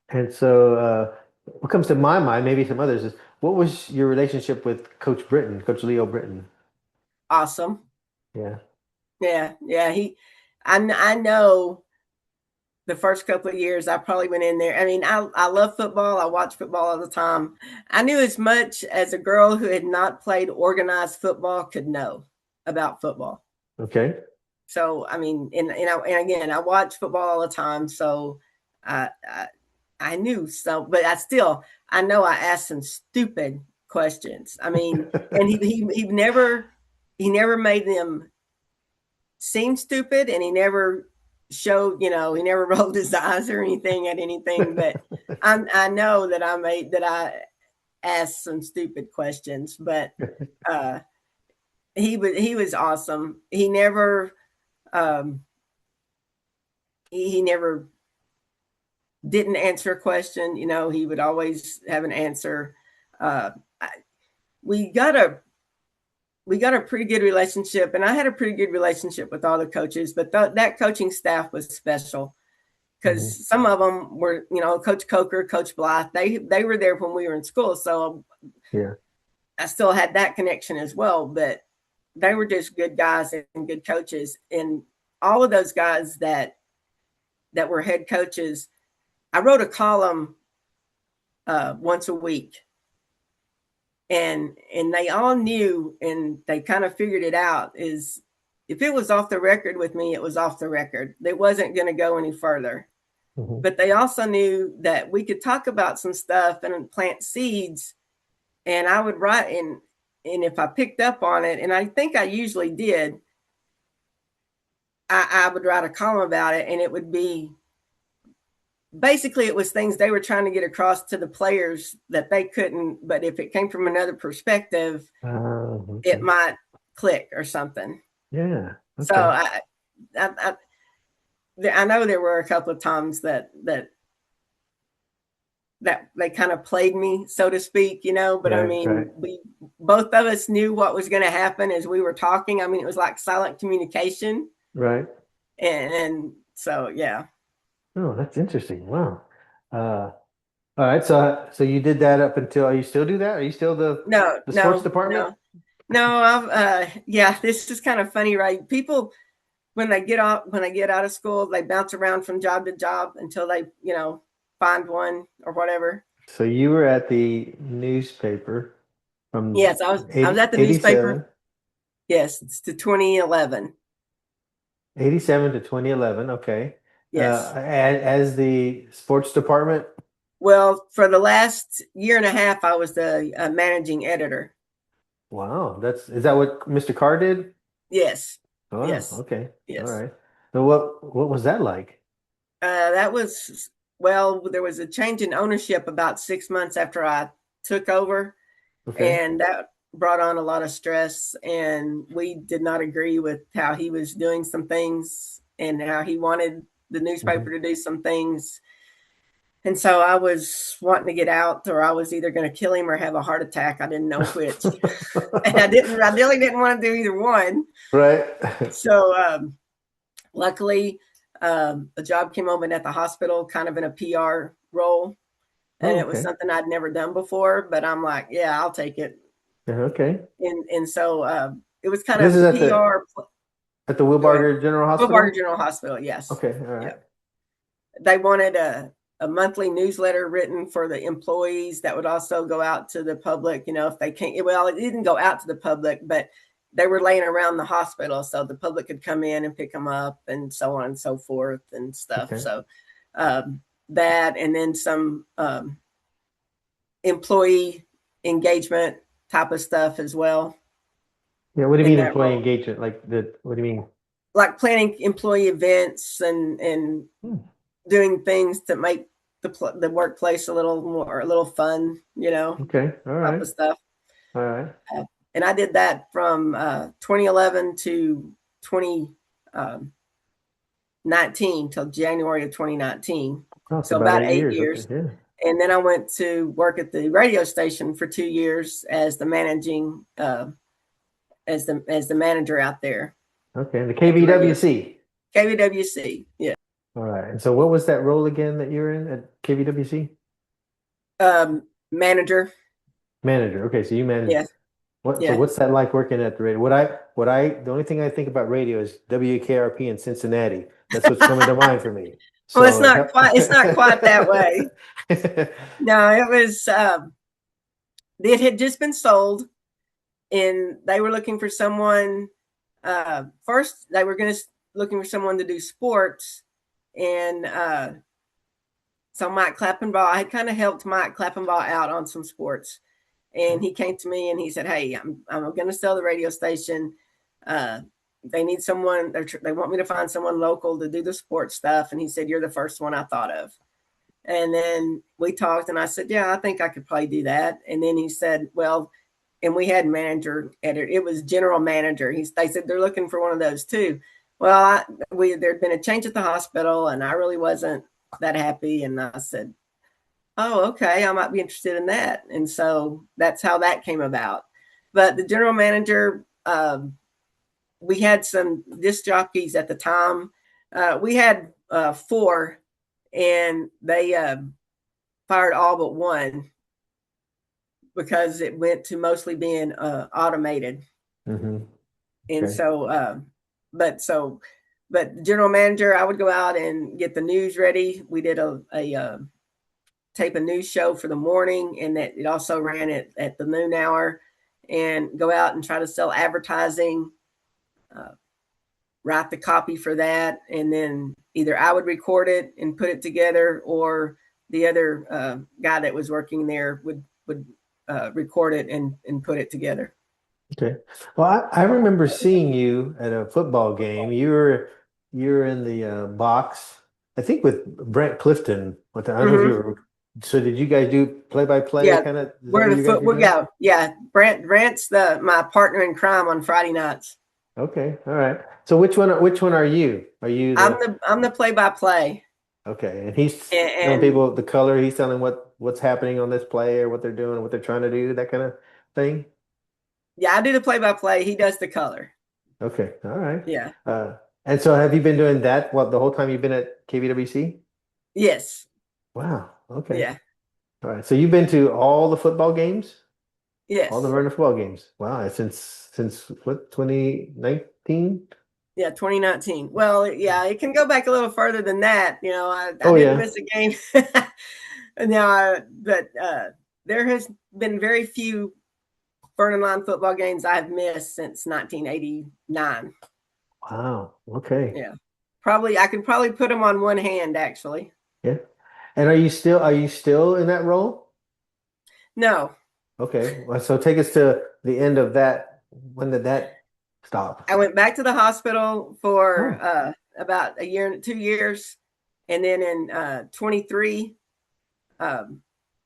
And so, what comes to my mind, maybe some others, is what was your relationship with Coach Britton, Coach Leo Britton? Awesome. Yeah. Yeah, yeah. I know the first couple of years I probably went in there. I mean, I love football. I watch football all the time. I knew as much as a girl who had not played organized football could know about football. Okay. So, I mean, and again, I watch football all the time. So I, I, I knew so, but I know I asked some stupid questions. I mean, and he never made them seemed stupid, and he never showed, he never rolled his eyes or anything at anything. But I know that I asked some stupid questions, but uh, he was awesome. Um, he never didn't answer a question. He would always have an answer. Uh, I, we got a we got a pretty good relationship, and I had a pretty good relationship with all the coaches, but that coaching staff was special, because some of them were, Coach Coker, Coach Blythe. They were there when we were in school, so Yeah. I still had that connection as well. But they were just good guys and good coaches, and all of those guys that were head coaches. I wrote a column once a week, and they all knew, and they kind of figured it out. Is if it was off the record with me, it was off the record. It wasn't going to go any further. But they also knew that we could talk about some stuff and plant seeds, and I would write, and if I picked up on it, and I think I usually did, I would write a column about it, and it would be basically, it was things they were trying to get across to the players that they couldn't, but if it came from another perspective, it might click or something. Yeah. Okay. So I know there were a couple of times that they kind of played me, so to speak, but I mean, we both of us knew what was going to happen as we were talking. I mean, it was like silent communication. Right. And so, yeah. Oh, that's interesting. Wow. All right. So you did that up until, are you still do that? Are you still the sports department? No. Yeah, this is kind of funny, right? People, when I get out of school, they bounce around from job to job until they, find one or whatever. So you were at the newspaper from Yes, I was at the 87. newspaper. Yes, it's to 2011. 87 to 2011. Okay. Yes. As the sports department? Well, for the last year and a half, I was the managing editor. Wow. Is that what Mr. Carr did? Yes. Oh, yes. Okay. Yes. All right. So what was that like? That was, there was a change in ownership about 6 months after I took over. Okay. And that brought on a lot of stress, and we did not agree with how he was doing some things and how he wanted the newspaper to do some things. And so I was wanting to get out, or I was either going to kill him or have a heart attack. I didn't know which. And I really didn't want to do either one. Right. So luckily, a job came open at the hospital, kind of in a PR role. And it was something I'd never done before, but I'm like, yeah, I'll take it. Okay. And so it was kind This of is PR. At the Wilbarger General Hospital? Wilbarger General Hospital, yes. Okay, all right. Yeah. They wanted a monthly newsletter written for the employees that would also go out to the public, if they can't. Well, it didn't go out to the public, but they were laying around the hospital, so the public could come in and pick them up and so on and so forth and stuff. Okay. So that, and then some employee engagement type of stuff as well. Yeah, what do you mean employee engagement? What do you mean? Like planning employee events and doing things to make the workplace a little fun, Okay, all right. Type of stuff. All right. And I did that from 2011 to 2019 till January of 2019. So about 8 years. Okay, yeah. And then I went to work at the radio station for 2 years as the managing, as the manager out there. Okay, the KVWC. KVWC, yeah. All right. And so what was that role again that you were in at KVWC? Manager. Manager. Okay, so you manage. Yes. So what's that like working at the radio? The only thing I think about radio is WKRP in Cincinnati. That's what's coming to mind for me. So, well, it's not quite that way. No, it was, it had just been sold, and they were looking for someone. First, they were looking for someone to do sports, and so Mike Clappenbaugh, I had kind of helped Mike Clappenbaugh out on some sports, and he came to me and he said, "Hey, I'm going to sell the radio station. They need someone. They want me to find someone local to do the sports stuff." And he said, "You're the first one I thought of." And then we talked, and I said, "Yeah, I think I could probably do that." And then he said, "Well," and we had manager, editor. It was general manager. They said they're looking for one of those too. Well, there'd been a change at the hospital, and I really wasn't that happy. And I said, "Oh, okay, I might be interested in that." And so that's how that came about. But the general manager, we had some disc jockeys at the time. We had 4 and they fired all but one because it went to mostly being automated. Hmm. And Okay. so, but so, but the general manager, I would go out and get the news ready. We did a tape a news show for the morning, and that it also ran at the noon hour, and go out and try to sell advertising, uh, write the copy for that, and then either I would record it and put it together, or the other guy that was working there would record it and put it together. Okay. Well, I remember seeing you at a football game. You were in the box, I think with Brent Clifton. I don't know if you Mm-hmm. were. So did you guys do play-by-play Yeah, kind of? Is that we're what in the you guys foot. were doing? Yeah. Brant's the my partner in crime on Friday nights. Okay. All right. So which one are you? Are you the I'm the play by play, okay? And he's telling and people the color. He's telling what's happening on this play or what they're doing, what they're trying to do, that kind of thing. yeah, I do the play by play. He does the color. Okay. All right. Yeah. Uh, and so have you been doing that the whole time you've been at KVWC? Yes. Wow. Okay. Yeah. All right. So you've been to all the football games, all the Yes. Vernon football games. Wow. Since what, 2019? Yeah. 2019. Well, yeah, it can go back a little further than that. I Oh didn't yeah. miss a game. Now, but there has been very few Vernon Line football games I've missed since 1989. Wow. Okay. Yeah. Probably I could probably put them on one hand actually. Yeah. And are you still in that role? No, Okay. Well, so take us to the end of that. When did that stop? I went back to the hospital for Oh, about a year, 2 years, and then in 23, um,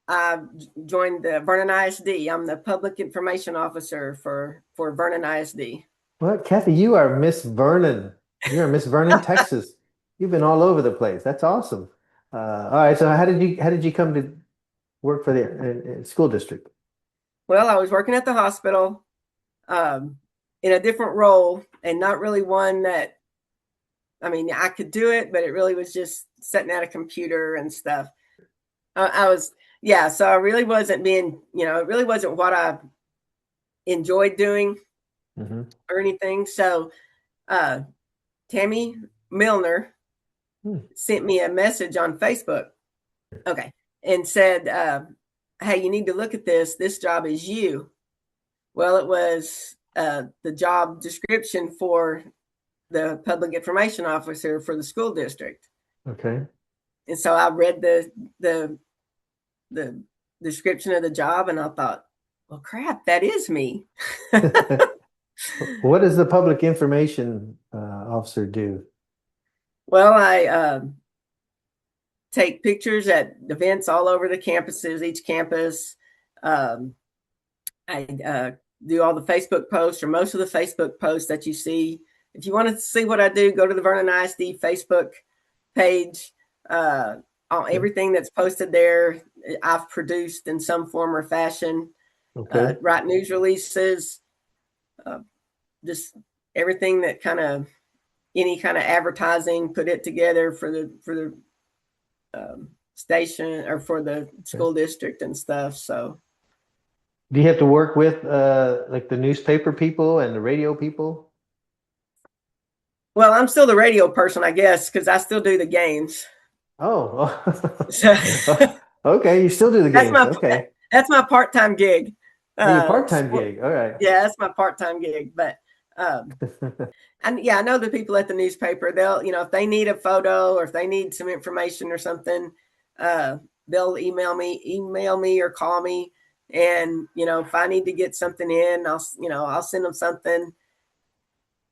I joined the Vernon ISD. I'm the public information officer for Vernon ISD. what, Kathy, you are Miss Vernon. You're Miss Vernon, Texas. You've been all over the place. That's awesome. All right. So how did you come to work for the school district? Well, I was working at the hospital um, in a different role, and not really one that I mean I could do it, but it really was just sitting at a computer and stuff. I was yeah, so I really wasn't being it really wasn't what I enjoyed doing Hmm. or anything. So uh, Tammy Milner Hmm. sent me a message on Facebook. Okay. And said, hey, you need to look at this. This job is you. Well, it was the job description for the public information officer for the school district. Okay. And so I read the description of the job, and I thought, well, crap, that is me. What does the public information officer do? Well, I take pictures at events all over the campuses, each campus. Um, I do all the Facebook posts or most of the Facebook posts that you see. If you want to see what I do, go to the Vernon ISD Facebook page. Okay. Everything that's posted there, I've produced in some form or fashion. Okay. Write news releases, uh, just everything that any kind of advertising, put it together for the station or for the Okay. school district and stuff. So, Do you have to work with like the newspaper people and the radio people? well, I'm still the radio person, I guess, because I still do the games. Oh, So okay. You still do the that's games. my Okay. that's my part time gig. Oh, your part-time Sport, gig. All right. yeah, that's my part time gig. But and yeah, I know the people at the newspaper. They'll if they need a photo or if they need some information or something, uh, they'll email me or call me. And if I need to get something in, I'll send them something.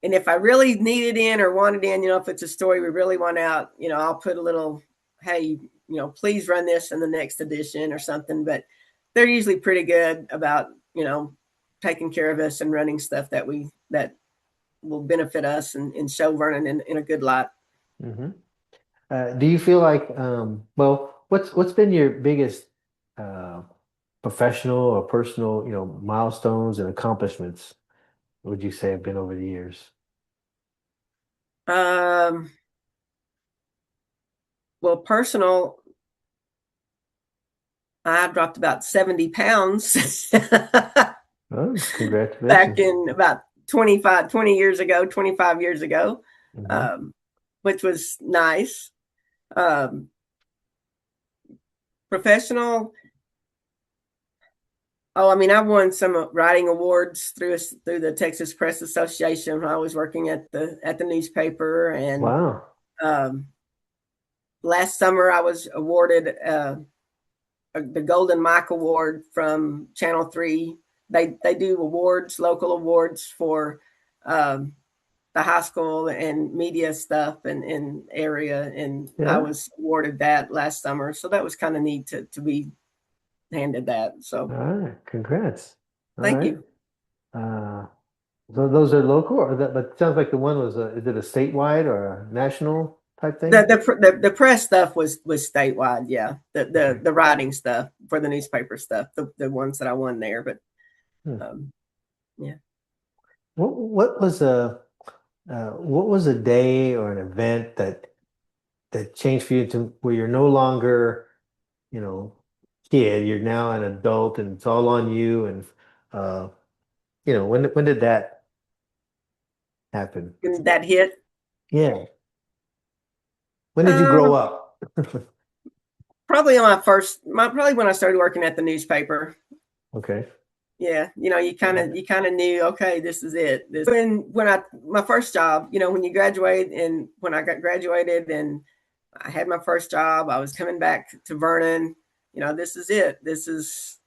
And if I really need it in or want it in, if it's a story we really want out, I'll put a little, hey, please run this in the next edition or something. But they're usually pretty good about, taking care of us and running stuff that will benefit us and show Vernon in a good light. Hmm. Do you feel like, well, what's been your biggest uh, professional or personal, milestones and accomplishments, would you say have been over the years? Um, Well, personal, I dropped about 70 pounds Oh, back congratulations. in about 20 years ago, 25 years ago, Hmm. um, which was nice. Um, Professional, oh, I mean, I won some writing awards through the Texas Press Association when I was working at the newspaper, and Wow. um, last summer I was awarded the Golden Mike Award from Channel 3. They do awards, local awards for um, the high school and media stuff and area, and I Yeah. was awarded that last summer. So that was kind of neat to be handed that. All So right. Congrats. All thank right. you. Uh, so those are local, or that? But it sounds like the one was is it a statewide or a national type thing? The press stuff was statewide, yeah. Okay. The writing stuff for the newspaper stuff, the ones that I won there, but Hmm. um, yeah. What was a day or an event that changed for you to where you're no longer, you know, kid, you're now an adult and it's all on you and uh when did that happen? And that hit. Yeah. When did you grow Um, up? Probably probably when I started working at the newspaper. Okay. Yeah, Yeah. you kind of knew, okay, this is it. This when I my first job, when you graduate, and when I got graduated and I had my first job, I was coming back to Vernon. This is it. This is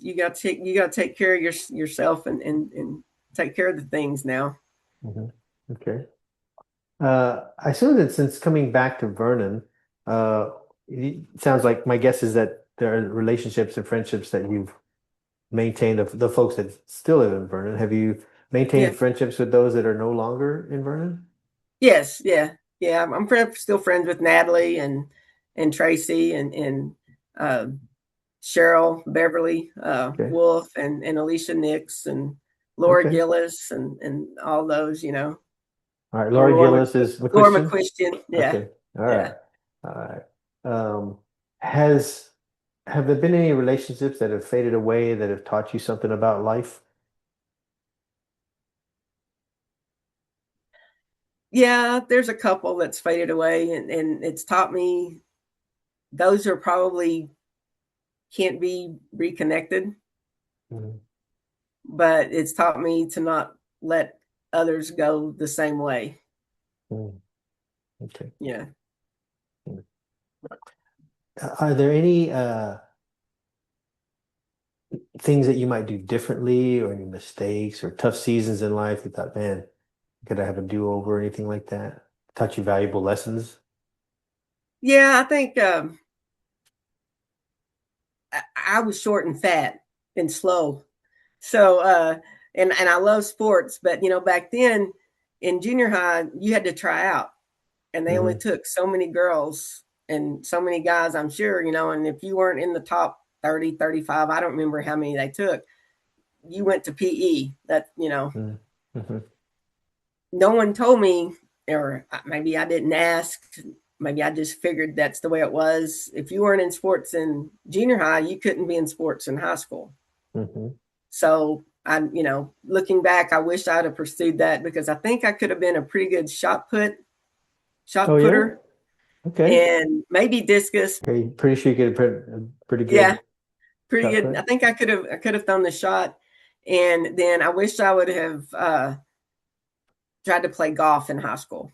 you got to take care of yourself and take care of the things now. Hmm. Okay. I assume that since coming back to Vernon, it sounds like my guess is that there are relationships and friendships that you've maintained of the folks that still live in Vernon. Have you maintained Yeah. friendships with those that are no longer in Vernon? Yes. Yeah. Yeah. Still friends with Natalie and Tracy and uh, Cheryl Beverly Okay. Wolf and Alicia Nix and Laura Okay. Gillis and all those. All right. Or Laura Gillis is Laura McChristian. McQuistion. Yeah. Okay. All Yeah. right. All right. Has have there been any relationships that have faded away that have taught you something about life? Yeah. There's a couple that's faded away, and it's taught me those are probably can't be reconnected, Mhm. but it's taught me to not let others go the same way. Mhm. Okay. Yeah. Mhm. Are there any things that you might do differently or any mistakes or tough seasons in life you thought, man, could I have a do-over or anything like that? Taught you valuable lessons? Yeah. I think I was short and fat and slow. So, and I love sports, but back then in junior high, you had to try out, and they only Hmm. took so many girls and so many guys, I'm sure, and if you weren't in the top 30, 35, I don't remember how many they took, you went to PE. Hmm. No one told me, or maybe I didn't ask. Maybe I just figured that's the way it was. If you weren't in sports in junior high, you couldn't be in sports in high school. Hmm. So looking back, I wish I'd have pursued that because I think I could have been a pretty good Oh shot yeah? putter, Okay. and maybe discus. Okay. Pretty sure you get a pretty Yeah, good pretty shot good. I put. think I could have thrown the shot, and then I wish I would have tried to play golf in high school.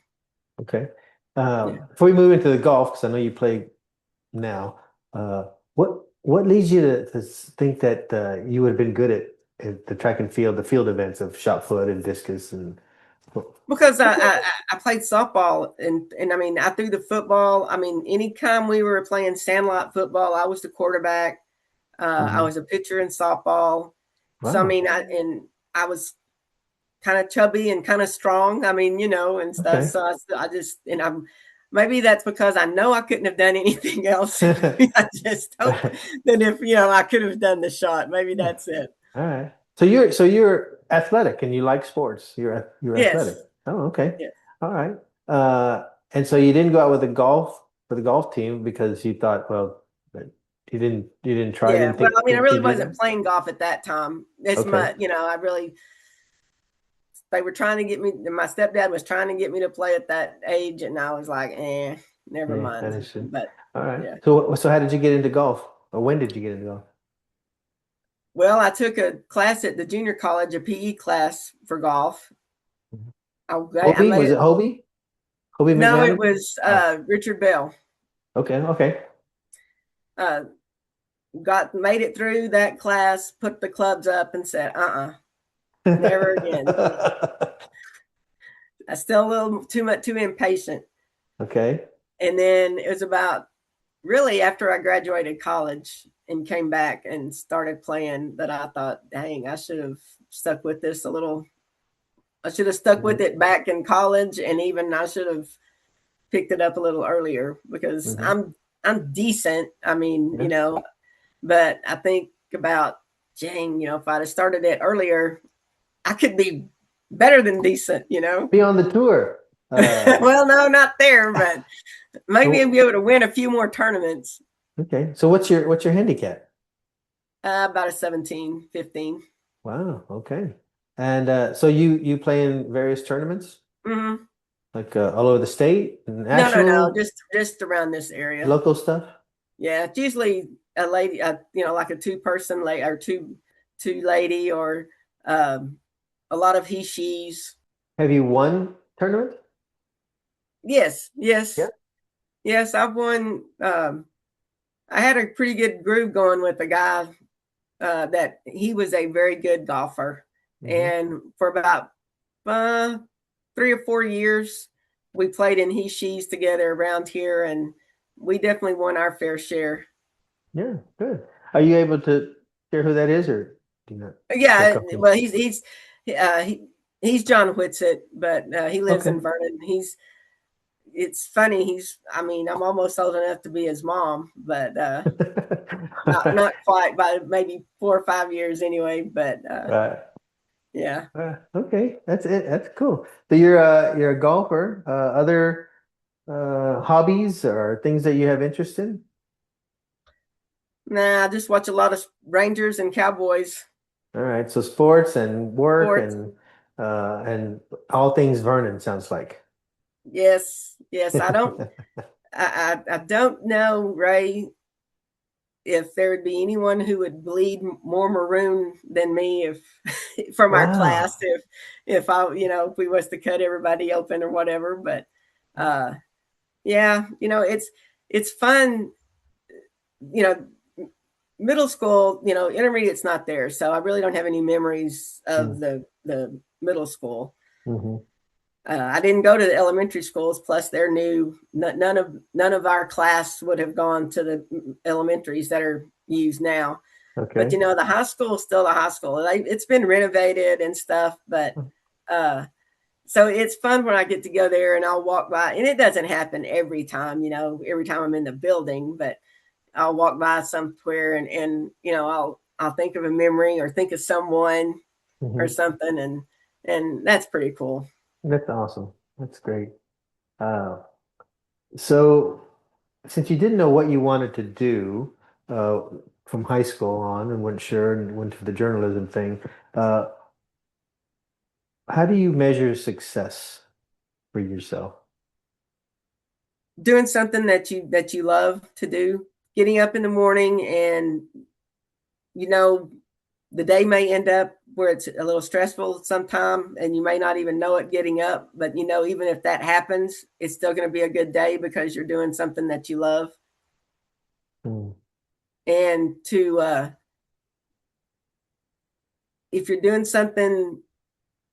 Okay. Yeah. Before we move into the golf, because I know you play now, what leads you to think that you would have been good at the track and field, the field events of shot put and discus and Because I played softball, and I mean I threw the football. I mean anytime we were playing sandlot football, I was the quarterback. I Mhm. was a pitcher in softball. So I Wow. mean I was kind of chubby and kind of strong. I mean and stuff. Okay. So I just and I'm maybe that's because I know I couldn't have done anything else. I just hope that if I could have done the shot. Maybe Yeah. that's it. All right. So you're athletic and you like sports. You're Yes. athletic. Oh, okay. Yes. All right. And so you didn't go out with the golf. for the golf team because you thought, well, that you didn't try, Yeah. didn't Well, I think mean, I think really to do wasn't that? playing golf at that time as Okay. much. I really, they were trying to get me, my stepdad was trying to get me to play at that age. And I was like, never Yeah, mind. that is true. But All right. yeah. So how did you get into golf? Or when did you get into golf? Well, I took a class at the junior college, a PE class for golf. Mhm. I Hobie? made Was it. it Hobie? Hobie No, it McMahon? was Oh, Richard Bell. okay, okay. Uh, made it through that class, put the clubs up, and said, never again. I still a little too impatient. Okay. And then it was about really after I graduated college and came back and started playing that I thought, dang, I should have stuck with this a little. I should have stuck with Hmm. it back in college, and even I should have picked it up a little earlier because Hmm. I'm decent. I mean, Yeah. but I think about, dang, if I'd have started it earlier, I could be better than decent. Be on the tour. Well, no, not there, but maybe I'll So be able to win a few more tournaments. okay. So what's your handicap? About a 17, 15. Wow. Okay. And so you play in various tournaments, Mm-hmm. like all over the state, No, no, no, national, just around this area. local stuff. Yeah, it's usually a lady, like a two-person lady or two lady or um, a lot of he she's. Have you won tournament? Yes, Yeah. yes, yes. I've won. I had a pretty good groove going with a guy that he was a very good golfer, Hmm. and for about 3 or 4 years, we played in he she's together around here, and we definitely won our fair share. Yeah. Good. Are you able to share who that is, or do you not feel Yeah, comfortable? well, uh, he, he's John Whitsett, but he lives Okay. in Vernon. It's funny. I mean, I'm almost old enough to be his mom, but not quite, by maybe 4 or 5 years anyway. But Right. yeah. Okay, that's it. That's cool. So you're a golfer. Other hobbies or things that you have interest in? Nah, I just watch a lot of Rangers and Cowboys All right. So sports and work sports. and all things Vernon sounds like. Yes, yes. I don't know, Ray, if there would be anyone who would bleed more maroon than me if from our class Wow. if I if we was to cut everybody open or whatever. But uh yeah, it's fun, you know, middle school, intermediate's not there. So I really don't have any memories of the middle school. Mm-hmm. I didn't go to the elementary schools. Plus, they're new. None of our class would have gone to the elementaries that are used now. But Okay. the high school is still a high school. It's been renovated and stuff. But uh, so it's fun when I get to go there and I'll walk by. And it doesn't happen every time. Every time I'm in the building, but I'll walk by somewhere and I'll think of a memory or think of someone or Hmm. something, and that's pretty cool. That's awesome. That's great. Uh, so since you didn't know what you wanted to do uh, from high school on and weren't sure and went for the journalism thing, uh, how do you measure success for yourself? Doing something that you love to do, getting up in the morning, and you know the day may end up where it's a little stressful sometime and you may not even know it getting up, but even if that happens, it's still going to be a good day because you're doing something that you love. Mm. And to if you're doing something,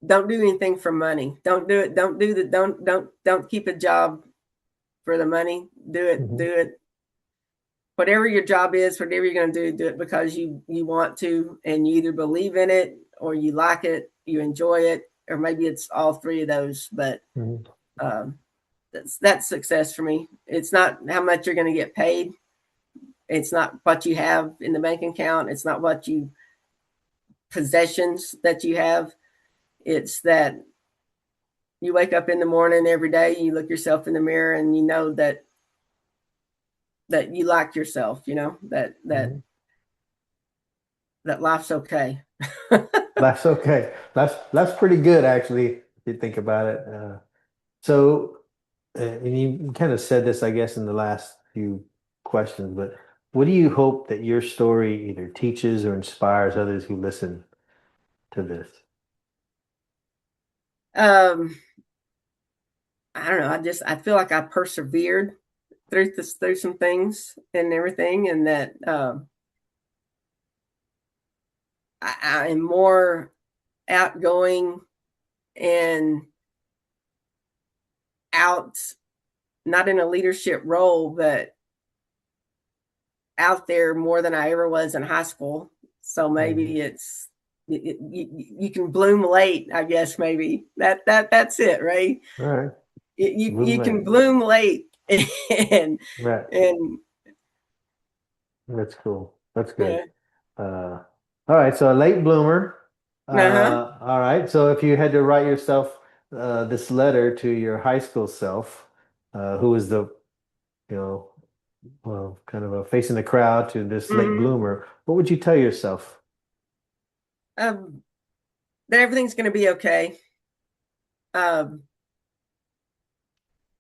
don't do anything for money. Don't do it. Don't keep a job for the money. Hmm. Do it, whatever your job is, whatever you're going to do it because you want to, and you either believe in it or you like it, you enjoy it, or maybe it's all three of those. But Hmm. um, that's success for me. It's not how much you're going to get paid. It's not what you have in the bank account. It's not what you possessions that you have. It's that you wake up in the morning every day, you look yourself in the mirror, and you know that that you like yourself, Mhm. that life's okay. That's okay. That's pretty good actually, if you think about it. So, and you kind of said this, I guess, in the last few questions, but what do you hope that your story either teaches or inspires others who listen to this? um, I don't know. I feel like I persevered through some things and everything, and that I am more outgoing and out, not in a leadership role, but out there more than I ever was in high school. So Mhm. maybe you can bloom late. I guess maybe that's it, right? All right. You Movement. can bloom late, and Right. and That's cool. That's good. uh All right. So a late bloomer. huh. All right. So if you had to write yourself this letter to your high school self, who was the, you know, well, kind of facing the crowd to this late Hmm. bloomer, what would you tell yourself? Um, that everything's going to be okay. Um,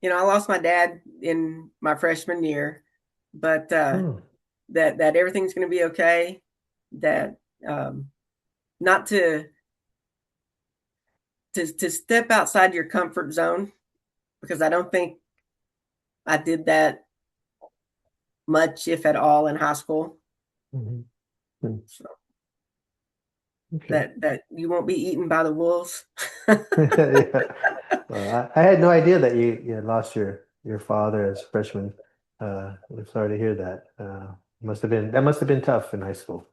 I lost my dad in my freshman year, but Hmm. that everything's going to be okay. That um, not to step outside your comfort zone, because I don't think I did that much, if at all, in high school. Mhm. Hmm. So Okay. that you won't be eaten by the wolves. Yeah. Well, I had no idea that you had lost your father as a freshman. I'm sorry to hear that. Must have been tough in high school.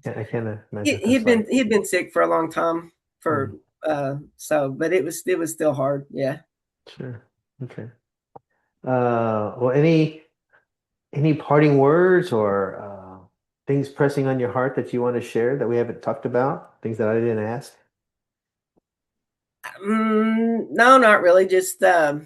I can't he, imagine what he'd that's been like. he'd been sick for a long time, Hmm. for but it was still hard. Yeah. Sure. Okay. Well, any parting words or things pressing on your heart that you want to share that we haven't talked about? Things that I didn't ask? No, not really. Just I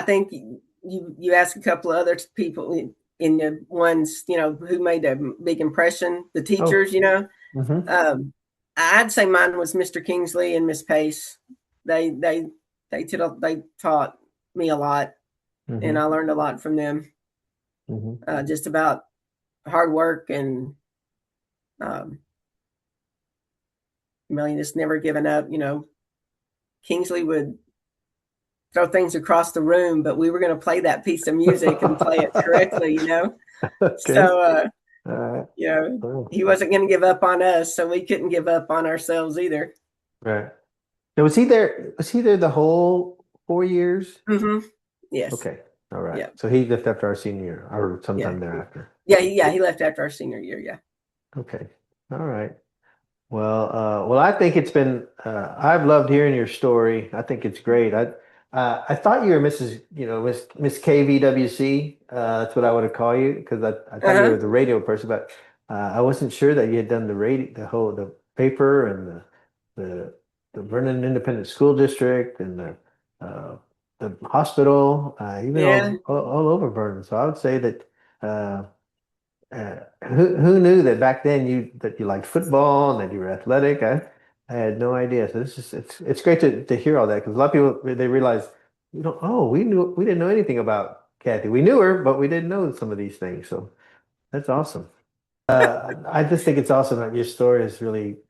think you asked a couple of other people in the ones who made a big impression. The Oh. teachers, Mm-hmm. um, I'd say mine was Mr. Kingsley and Miss Pace. They taught me a lot, and Mm-hmm. I learned a lot from them. Mm-hmm. Just about hard work and um, really just never giving up. Kingsley would throw things across the room, but we were going to play that piece of music and play it correctly. Okay. So All right. you know, Oh, he wasn't going to give up on us, so we couldn't give up on ourselves either. right. Now, was he there? Was he there the whole 4 years? Hmm. Yes. Okay. All right. Yeah. So he left after our senior year or Yeah. sometime thereafter. Yeah. He left after our senior year. Yeah. Okay. All right. Well, I think it's been. I've loved hearing your story. I think it's great. I thought you were Mrs. Miss KVWC. That's what I would have called you because I Uh thought you were huh. the radio person, but I wasn't sure that you had done the radio, the paper and the the Vernon Independent School District and uh, the hospital. You've been Yeah. all over Vernon, so I would say that. Uh, who knew that back then you liked football and that you were athletic? I had no idea. So it's great to hear all that because a lot of people they realize we didn't know anything about Kathy. We knew her, but we didn't know some of these things. So that's awesome. I just think it's awesome that your story is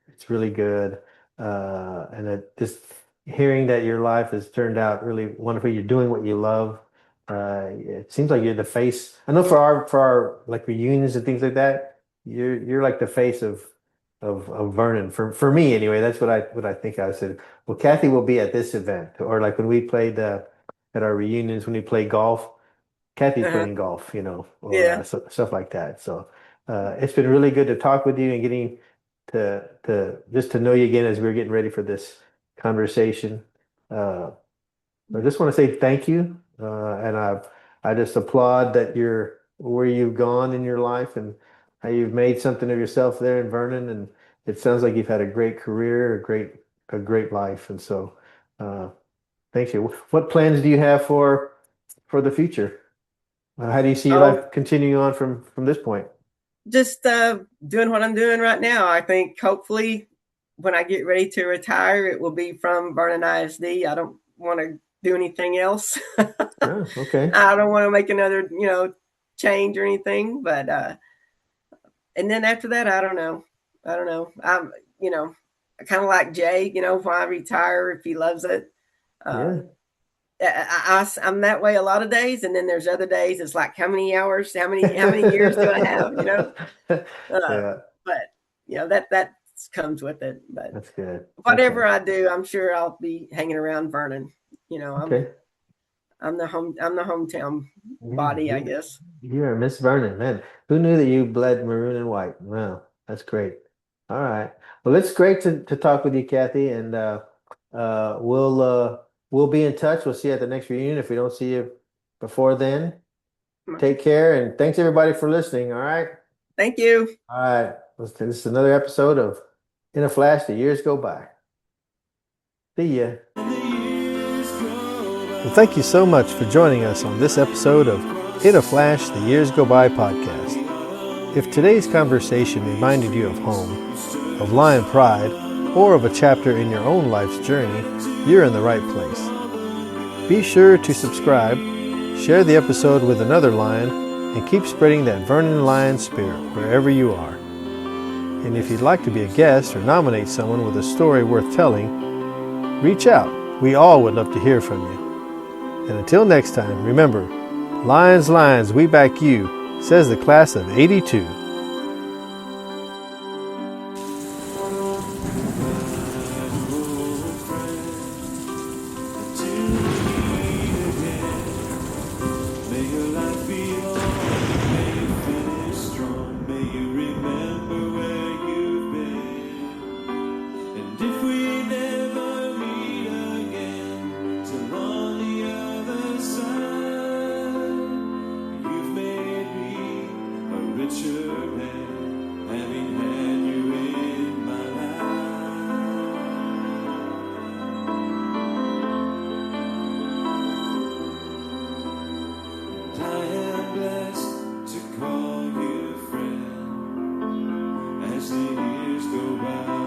it's really good, and that just hearing that your life has turned out really wonderful. You're doing what you love. It seems like you're the face. I know for our like reunions and things like that, you're like the face of Vernon for me anyway. That's what I think. I said, well, Kathy will be at this event, or like when we played at our reunions when we played golf. Kathy's Uh huh. playing golf, or Yeah. stuff like that. So it's been really good to talk with you and getting to just to know you again as we are getting ready for this conversation. Uh, I just want to say thank you, and I just applaud that you're where you've gone in your life and how you've made something of yourself there in Vernon. And it sounds like you've had a great career, a great life. And so, uh, thank you. What plans do you have for the future? How do you see your Oh, life continuing on from this point? just doing what I'm doing right now. I think hopefully when I get ready to retire, it will be from Vernon ISD. I don't want to do anything else. Oh, okay. I don't want to make another, change or anything. But and then after that, I don't know. I don't know. You know, I kind of like Jay. When I retire, if he loves it. Uh, Yeah. I'm that way a lot of days, and then there's other days. It's like, how many hours, how many years do I have? Uh, Yeah, but that comes with it. But that's good. Okay. whatever I do, I'm sure I'll be hanging around Vernon. You know, I'm Okay. I'm the hometown Yeah, body, I guess. you're Miss Vernon, man. Who knew that you bled maroon and white? Wow, that's great. All right. Well, it's great to talk with you, Kathy, and we'll be in touch. We'll see you at the next reunion if we don't see you before then. Take care, and thanks everybody for listening. All right. Thank you. All right. This is another episode of In a Flash, The Years Go By. See ya. Well, thank you so much for joining us on this episode of In a Flash, The Years Go By podcast. If today's conversation reminded you of home, of Lion Pride, or of a chapter in your own life's journey, you're in the right place. Be sure to subscribe, share the episode with another Lion, and keep spreading that Vernon Lion spirit wherever you are. And if you'd like to be a guest or nominate someone with a story worth telling, reach out. We all would love to hear from you. And until next time, remember, Lions, Lions, we back you, says the class of '82. As the years go by.